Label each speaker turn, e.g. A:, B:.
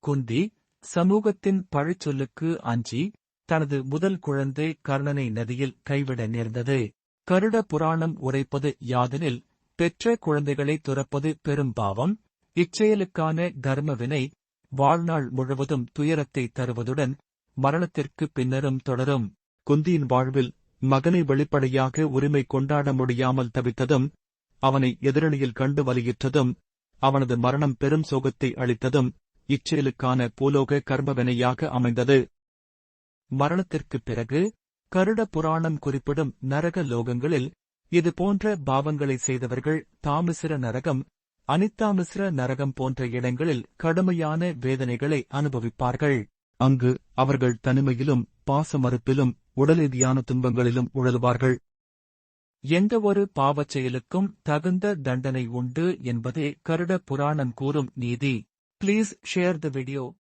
A: குந்தி சமூகத்தின் பழிச்சொல்லுக்கு அஞ்சி தனது முதல் குழந்தை கர்ணனை நதியில் கைவிட நேர்ந்தது. கருட புராணம் உரைப்பது யாதெனில், பெற்ற குழந்தைகளை துறப்பது பெரும் பாவம். இச்செயலுக்கான கர்மவினை வாழ்நாள் முழுவதும் துயரத்தை தருவதுடன் மரணத்திற்கு பின்னரும் தொடரும். குந்தியின் வாழ்வில் மகனை வெளிப்படையாக உரிமை கொண்டாட முடியாமல் தவித்ததும், அவனை எதிரணியில் கண்டு வலியுற்றதும், அவனது மரணம் பெரும் சோகத்தை அளித்ததும் இச்செயலுக்கான பூலோக கர்மவினையாக அமைந்தது. மரணத்திற்குப் பிறகு கருட புராணம் குறிப்பிடும் நரக லோகங்களில் இதுபோன்ற பாவங்களை செய்தவர்கள் தாமிசிர நரகம், அனித்தாமிசிர நரகம் போன்ற இடங்களில் கடுமையான வேதனைகளை அனுபவிப்பார்கள். அங்கு அவர்கள் தனிமையிலும் பாசமறுப்பிலும் உடலீதியான துன்பங்களிலும் உழலுவார்கள். எந்தவொரு பாவச் செயலுக்கும் தகுந்த தண்டனை உண்டு என்பதே கருட புராணம் கூறும் நீதி. Please share the video.